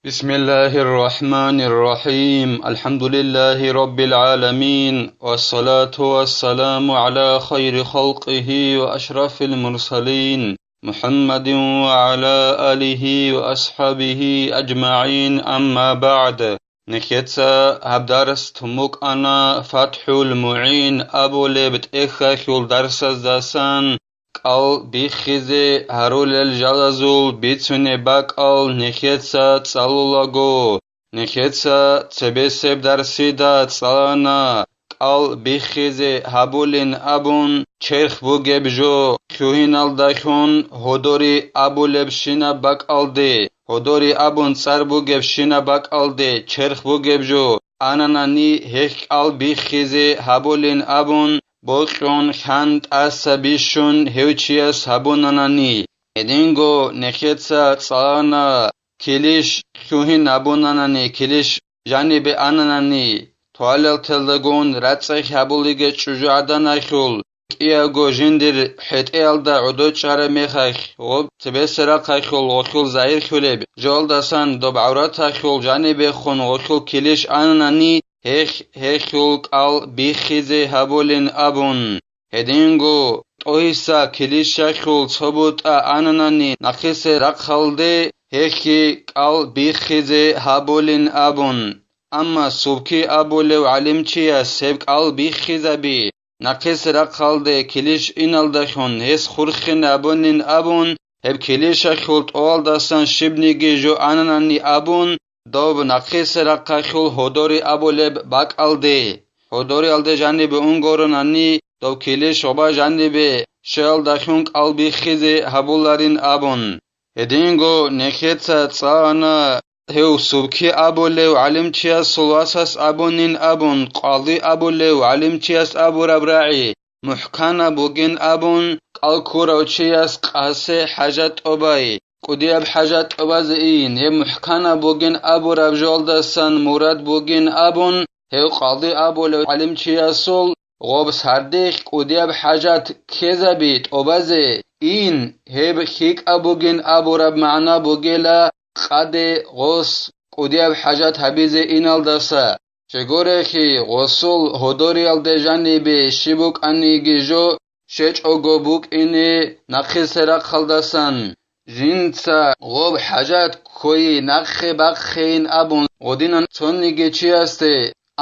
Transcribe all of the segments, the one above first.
بسم الله الرحمن الرحيم الحمد لله رب العالمين والصلاة والسلام على خير خلقه وأشرف المرسلين محمد وعلى آله وأصحابه أجمعين أما بعد نكتسا هبدارس تموك أنا فتح المعين أبو لبت إخاخل درس الزاسان قال بيخزي هارول الجلازول بيتسوني باقال نخيتسا تصالولاغو نخيتسا تبسيب درسيدا تصالانا قال بيخزي هابولين أبون چرخ بوگب جو خيوهينال داخون هدوري أبولب شينا باقال دي هدوري أبون صار بوگب شينا باقال دي چرخ بوگب جو آناناني هيك قال بيخزي هابولين أبون بوخون خند عصبيشون هوچياس هابوناناني ادينغو نخيتسا تصالانا كليش خيوهين هابوناناني كليش جانب آناناني توالل تلدگون راتسخ هابوليگه چوجو عداناخول كياغو جندر حتيال دا عدو چاره ميخاخ غب تبسرا خاخول غخول زاير خولب جول داسان دوب عورات خول جانب خون غخول كليش آناناني هيخول قال بيخيزي هابولين أبون هدينغو تويسا كليشا خول صبوتا آناناني نخيسي رقخالدي هيخي قال بيخيزي هابولين أبون أما سوبكي أبوليو علمچيا سيب قال بيخيزا بي نخيسي رقخالدي كليش إنالدخون هيس خورخين أبونين أبون هب كليشا خول طوال داسان شبنيگي جو آناناني أبون دوب نخيس رقاخول هدوري أبولب باك ألدي هدوري ألدي جانب أنغورن أني دوب كيليش وبا جانب شال دخونك ألبي خيزي هبولارين أبون هدينغو نخيتسا تصانا هو سوبكي أبوليو علمچياس سلواساس أبونين أبون قاضي أبوليو علمچياس أبو ربراعي محكانا بوغين أبون قالكوراوچياس قاسي حاجات أباي قدياب حاجات أبازئين هم محكانا بوغين أبو ربجول دستان مراد بوغين أبون هو قاضي أبو لو علم چياسول غوب سرديخ قدياب حاجات كيزا بيت أبازي إين هب خيك أبوغين أبو رب معنا بوغيلا قادي غوص قدياب حاجات حبيزي إنال دستا شغوريخي غوصول هدوري الدجاني بي شبوك أنيگي جو شيچ أغوبوك إني نخيسرق خلدسان جنسا غوب حاجات کوی نخ بخین ابون غدینان چونیگه چی استه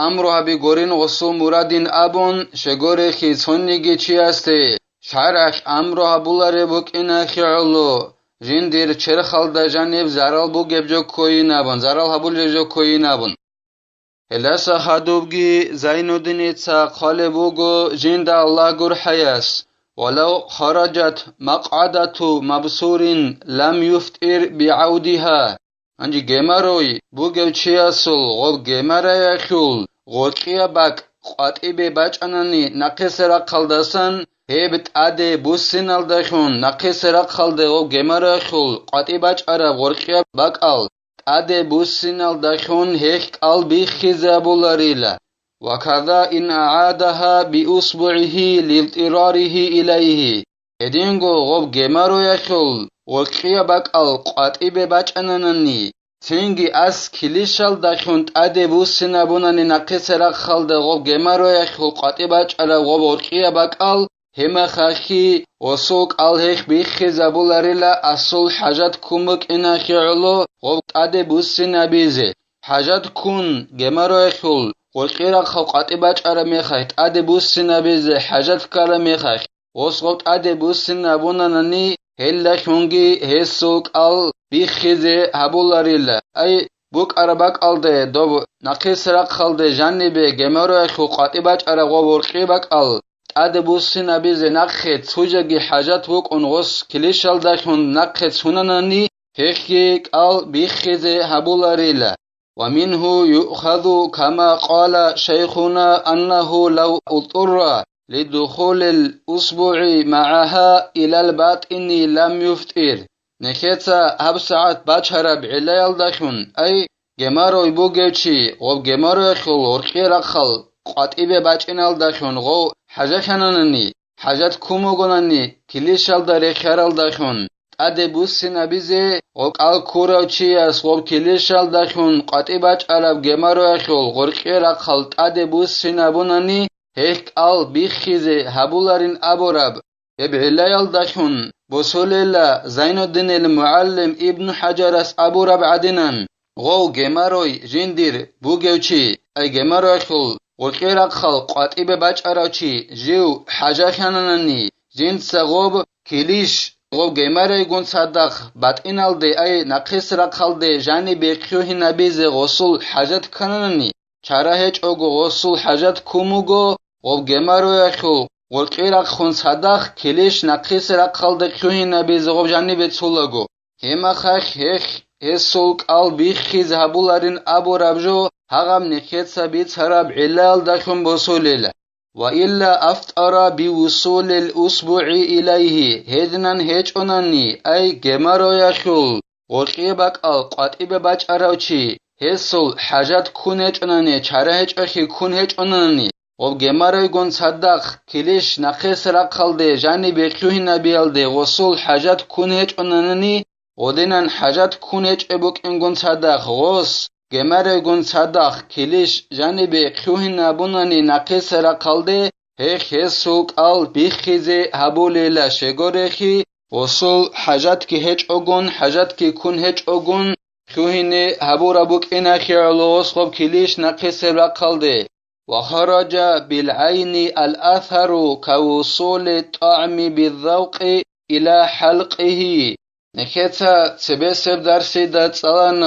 امرو هبی گورین غسو مرادین ابون شگوره خی چونیگه چی استه شرح امرو هبولاره بوک اینا خیالو جندیر چرخال دا جانب زرال بو گبجو کوی نبون زرال هبول جو کوی نبون هلاسا خدوبگی زینودینی تا قال بوگو جند الله گر حیاس ولو خرجت مقعدة مبصور لم يفتر بعودها انجي گماروي بوگو چياسول غوب گمارا يخول غوكيا باك قاتيبه باچاناني نقسرا قلدسان هبت اده بوسينال دخون نقسرا قلده غوب گمارا يخول قاتي باچارا غوركيا باك اده بوسينال دخون هيك قلبي خزابولاريلا وكذا إن أعادها بأصبعه لاضطراره إليه إدينغو غوب جمارو يخل وكيا باك القاتب باچانانني تنگي أس كليشال داخونت أدبو سنابوناني نقسرق خلد غوب جمارو يخل قاتب باچارا غوب وكيا باك هما خاخي وسوق هيخ بيخي زابولاريلا أصول حاجات كومك إنا خيعلو غوب أدبو سنابيزي حاجات كون جمارو يخل والقيرا خوقات باچارا ميخايت ادي بوسنا بيز حاجات كارا ميخاي وسقط ادي بوسنا بونانني هلا خونغي هسوق بيخيزي هبولاريلا اي بوك ارباك الده دوب نقيسرا خالده جانبي گمارو خوقات باچارا غورقي باك ادي بوسنا بيز نخيت سوجگي حاجات بوك اونغوس كليشال داخون نخيت سونانني هيخيك بيخيزي هبولاريلا ومنه يؤخذ كما قال شيخنا أنه لو اضطر لدخول الأسبوع معها إلى الباطن لم يفطر نكتا هب ساعات باچهر بعليال دخون أي جمارو يبوغيچي غو جمارو يخل ورقي رخل قاتيبه باچينال دخون غو حاجة خنانني حاجات كوموغناني كليشال داري خيرال دخون ade busina bize oqal kuravchias qob kilishal dakhun qatibach arab gemaro akhol qorqera khalt ade busina bunani hek al bikhize habularin aborab eb'ilayal dakhun bosolela Zainuddin al-Muallim Ibn Hajaras aborab adinan غو گماروی جندیر بوگوچی ای گماروی خل ورقیرا خل قاطیب بچاراچی جیو حاجا خاننانی جند سغوب کلیش غو گماروی گون صدق بات اینال دی ای نقیس را خل دی جانی بیقیوهی نبیز غسول حاجت خاننانی چرا هیچ اوگو غسول حاجت کوموگو غو گماروی خل ورقیرا خون صدق کلیش نقیس را خل دی قیوهی نبیز غو جانی بیتسولگو هما خخ هخ هسولك البيخيز هبولارين أبو ربجو هغم نخيتسا بيتسرب علال دخم بوصوليلا وإلا أفتأر بوصول الأسبوع إليه هدنان هيج أناني أي جمارو يخول وقيبك القاتب باج أراوشي هسول حاجات كون هيج أناني چاره هيج أخي كون هيج أناني وجمارو يقون صدق كليش نخيس رقل دي جاني بيخيوه نبيال دي وصول حاجات كون هيج أناني ودينان حاجات كونيج ابوك انگون صدق غوص گمره گون صدق کلیش جانبه خیوهی نبونانی نقیس را قلده هیخ هسوک آل بیخیزه هبولیلا شگورخی وصول حاجات که هیچ اگون حاجات که کون هیچ اگون خیوهی هبو را بوک اینا خیرلوس خوب کلیش نقیس را قلده وخرج بالعين الأثر كوصول الطعم بالذوق إلى حلقه نخيتا سبسب درسي داتسالان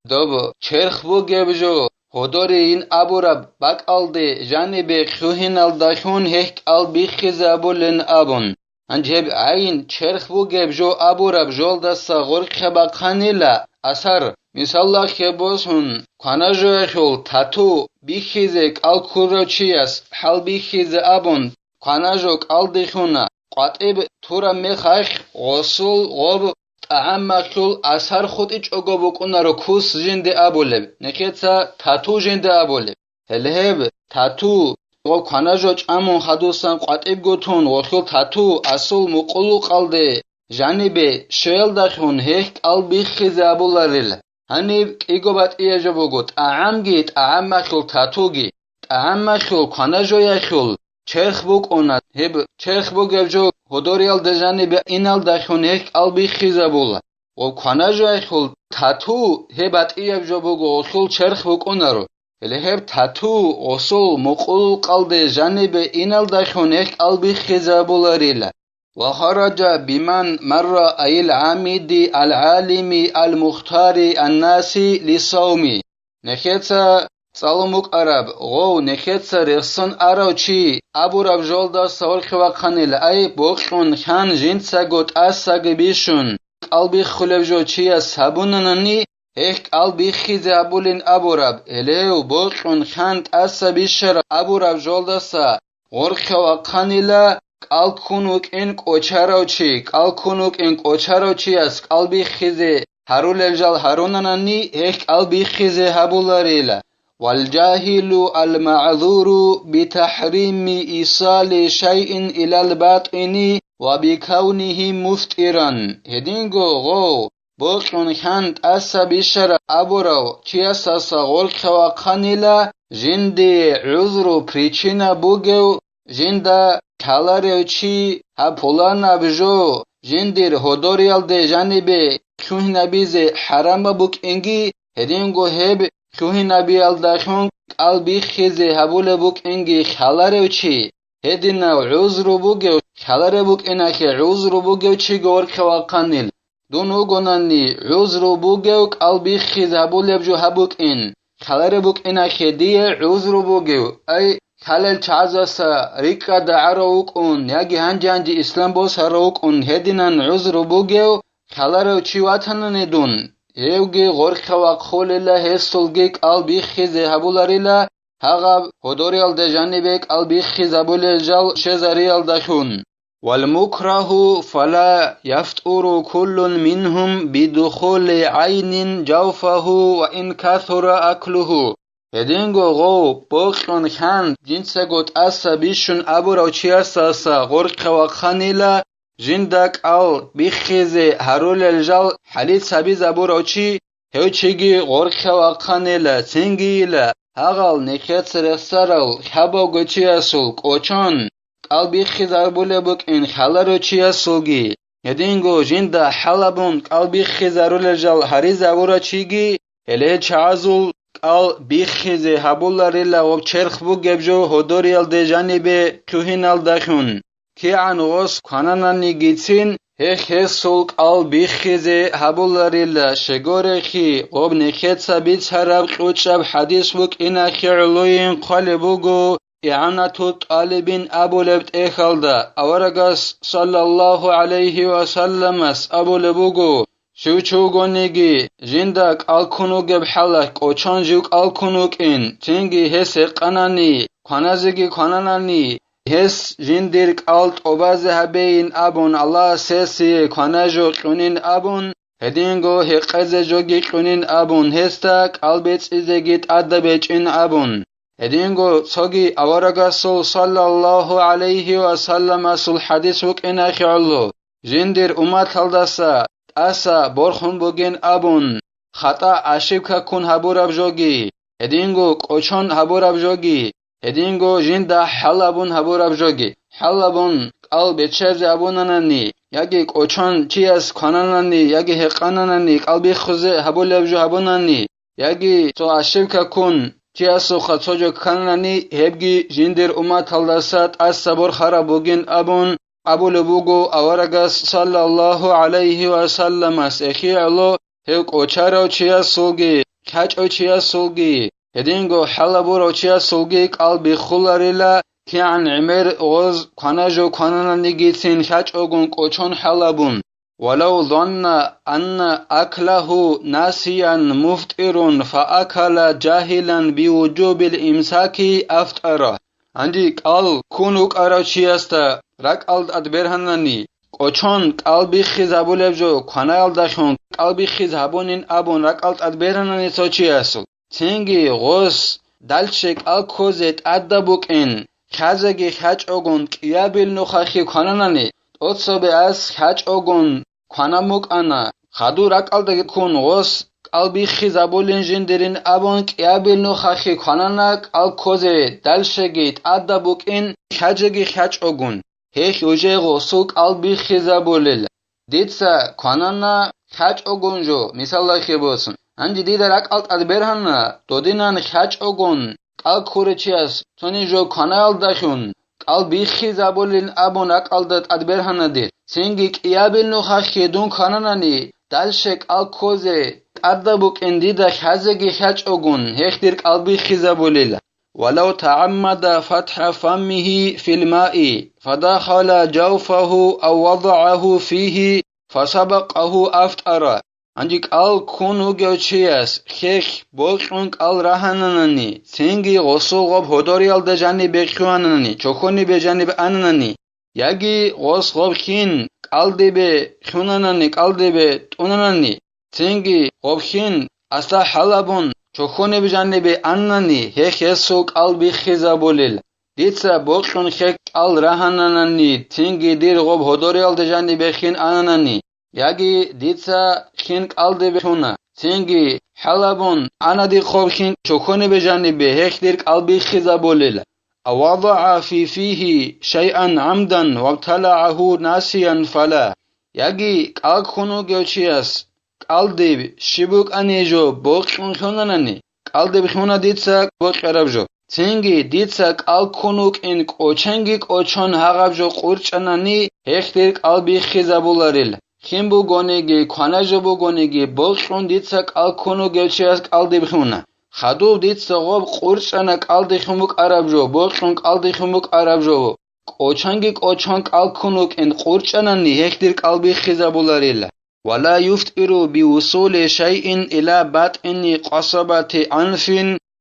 دوب چرخ بو گبجو خودوری این ابورب باک آلده جانب خوهین الدخون هک آل بیخیز ابولن ابون انجب عین چرخ بو گبجو ابورب جول دستا غرق باقانیلا اثر مثلا خبوسون کاناجو اخول تاتو بیخیزک آل کوروچیاس حال بیخیز ابون کاناجوک آل دیخونا قاطب تورا میخخ غسول غب طعام مخلول اثر خود ایچ اگو بکنه رو کوس جنده ابولب نکیتا تاتو جنده ابولب هلهب تاتو غو کاناجو چامون خدوسان قاطب گوتون غخول تاتو اصول مقلو قلده جانبه شویل دخون هیک ال بیخیز ابولارل هنیب ایگو بات ایجا بگو طعام گی طعام مخلول تاتو گی طعام مخلول کاناجو یخول چرخ بوک اونات هب چرخ بوک جو هدوریال دجانی به اینال دخون هک آلبی خیزه بولا و کاناجو اخول تاتو هبات ایب جو بوگو اصول چرخ بوک اونارو هلی هب تاتو اصول مقول قلده جانی به اینال دخون هک آلبی خیزه بولا ریلا و خرج بمن مر ای العامدی العالمی المختاری الناسی لصومی نخیتا سلاموك عرب غو نخيت رخصن عراوچي ابو رب جولدا سوال خواخانيل اي بوخون خان جين ساگوت اساگ بيشون قلبي خلبجو چيا سابوننني هيك قلبي خيز ابولين ابو رب اليو بوخون خان اسا بيشر ابو رب جولدا سا غور خواخانيلا قالكونوك ان قوچاروچي قالكونوك ان قوچاروچي اس قلبي خيز هارول الجال هاروننني هيك قلبي خيز هابولاريلا والجاهل المعذور بتحريم إيصال شيء إلى الباطن وبكونه مفترا هدينغو غو بوكون خانت أسا بشر أبورو چياسا سغول خواقانيلا جندي عذر بريچينا بوغو جندا كالاروچي هپولانا بجو جندير هدوريال دي جانبه كوهنا بيزي حرام بوك انگي هدينغو هب كوهي نبي الدخون قلبي خيزي هبول بوك انجي خلاره چي هدينا عذر بوگو خلاره بوك اناكي عذر بوگو چي گور خواقانيل دونو گوناني عذر بوگو قلبي خيز هبول بجو هبوك ان خلاره بوك اناكي دي عذر بوگو اي خلال چازاسا ريكا دعروك ان ياگي هنجي اسلام بوس هروك ان هدينا عذر بوگو خلاره چي واتنن دون евги горхава холила хесулгек алби хизе хабуларила хага ходориал дежанибек алби хизабулежал шезариал дахун والمكره فلا يفطر كل منهم بدخول عين جوفه وإن كثر أكله هدينغو غو بوخون خان جنسا گوت أسا بيشون أبو روچي أساسا غرق وخانيلا جندك أو بخيزة هرول الجال حليت سبي زبور أوشي هوشيجي غورخ وقانيلا سنجيلا هغال نخيت رسرل حبو غوشي أسول قوچون قال بخيزة بولبوك إن خالر أوشي أسولجي يدينغو جندا حلبون قال بخيزة رول الجال هري زبور أوشيجي إليه چازول قال بخيزة هبولاريلا وبچرخ بو گبجو هدوريال دي جانبه توهينال دخون كي عن غوص قاناناني گيتسين هيخ سولق قال بخيزة هبولاريلا شگورخي غوب نخيت سبيت هرب قوچب حديث بوك إنا خيرلوين قالبوغو إعانة طالبين أبو لبت إخالدا أورغاس صلى الله عليه وسلم أبو لبوغو شوچوگونيگي جندك الكونوگ بحلق قوچانجوك الكونوك إن تنگي هس قناني قنازگي قناناني هس جنديرك الت أباز هبين أبون الله سيسي قناجو قنين أبون هدينگو هقز جوگي قنين أبون هستك البيت إزگيت أدبج إن أبون هدينگو صغي أورغاسو صلى الله عليه وسلم سل حديث وك إنا خيالو جندير أمات هلدسا أسا برخون بوگين أبون خطا عشيبكا كون هبوراب جوگي هدينگو قوچون هبوراب جوگي هدينگو جندا حلبون هبوراب جوگي حلبون قلب چهز أبوناناني ياگي قوچون چياس قاناناني ياگي هقاناناني قلبي خوزه هبولاب جو هبوناني ياگي تو عشيبكا كون چياسو خطوجو كاناناني هبگي جندر أمات هلدسات أسا برخارا بوگين أبون أبو لبوغو أورغاس صلى الله عليه وسلم أخي علو هيك أوچارو چيا سولگي كاچ أوچيا سولگي هدينغو حلبورو چيا سولگي قلبي خولاريلا كي عن عمر غوز قناجو قنانا نيگيتين كاچ أوغن قوچون حلبون ولو ظن أن أكله ناسيا مفتر فأكل جاهلا بوجوب الإمساك أفتره عندي قال كونوك أراچياستا رك ألد أدبرهنني قوچون قلبي خيز أبولبجو قنايل دخون قلبي خيز هبونين أبون رك ألد أدبرهنني توچياسو تنگي غوس دلشك الكوزت أدبوك إن خازگي خاچ أوغن قيابل نخاخي قناناني توتسوبي أس خاچ أوغن قناموك أنا خدو رك ألد كون غوس قلبي خيز أبولين جندرين أبون قيابل نخاخي قناناك الكوزت دلشگيت أدبوك إن خاجگي خاچ أوغن هيك وجهه سوق قلبي خيزا بولل ديتسا قانانا خاچ اوگونجو مثال خيبوسن انجي ديدا راك الت ادبرهن دودينان خاچ اوگون قال كورچياس توني جو قانال داخون قلبي خيزا بولل ابون راك الت ادبرهن ديت سينگي قيابل نو خاخيدون قاناناني دالشك الكوزه ادبوك انديدا خازگي خاچ اوگون هيك دير قلبي خيزا بولل ولو تعمد فتح فمه في الماء فدخل جوفه أو وضعه فيه فسبقه أفتر عندك قال كونو جوچياس خيخ بوخون قال رهانانني سنگي غسل غب هدوريال ده جانب بخوانانني چوخوني بجانب انانني ياگي غس غب خين قال دي بخوناناني قال دي بتوناناني سنگي غب خين استا حلبون چوخوني بجانب اناني هيخ سوق قلبي خيزا بولل ديتسا بوخون خيك قال رهانانني تنگي دير غب هدوريال ده جانب خين انانني ياگي ديتسا خين قال دي بخونا تنگي حلبون انا دي خوب خين چوخوني بجانب هيخ دير قلبي خيزا بولل وضع في فيه شيئا عمدا وابتلعه ناسيا فلا ياگي قال خونو گوچياس قلدي شبوك انيجو بوخون خوناناني قلدي بخونا ديتسا بوخ عربجو تنگي ديتسا قال كونوك ان قوچنگي قوچون هاغبجو قورچاناني هختير قلبي خيزابولاريل خيمبو گونيگي قاناجو بو گونيگي بوخون ديتسا قال كونو گوچياس قلدي بخونا خدو ديتسا غوب قورچانا قلدي خموك عربجو بوخون قلدي خموك عربجو قوچنگي قوچون قال كونوك ان قورچاناني هختير قلبي خيزابولاريل ولا يفتئر بوصول شيء إلى بطن قصبة أنف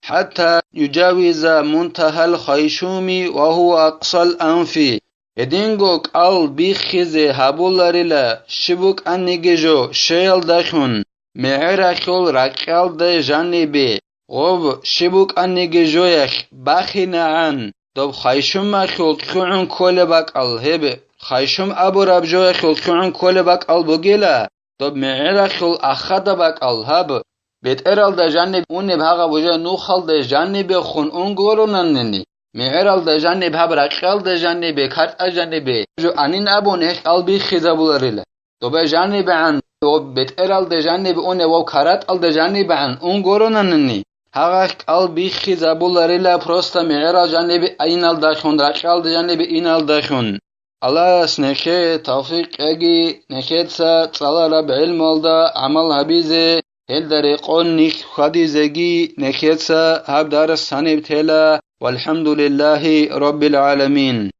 حتى يجاوز منتهى الخيشوم وهو أقصى الأنف إدينغو قال بيخيز هابولاريلا شبوك أنيجيجو شيل دخون معرخول رقال ده جانبي غوب شبوك أنيجيجو يخ باخينا عن دوب خيشوم مخول تخوعن كل باقال هب خايشم أبو ربجو خلقعن كل بك البوغيلا طب معيرا خل أخدا بك الهب بيت إرال دا جانب أوني بهاغا بوجه نوخل دا جانب خون أنغورو ننني معيرال دا جانب هب رقال دا جانب كارت أجانب جو أنين أبو نهش قلبي خزابو لريلا طب جانب عن بيت إرال دا جانب أوني وو كارت ال دا جانب عن أنغورو ننني هاغا قلبي خزابو لريلا پروستا معيرال جانب أينال داخون رقال دا جانب إينال داخون الله سنخي توفيق اجي نخيتسا تصلا رب علم الدا عمل هبيزه هل دريقون نخ خديزگي نخيتسا هب دار السنب تلا والحمد لله رب العالمين.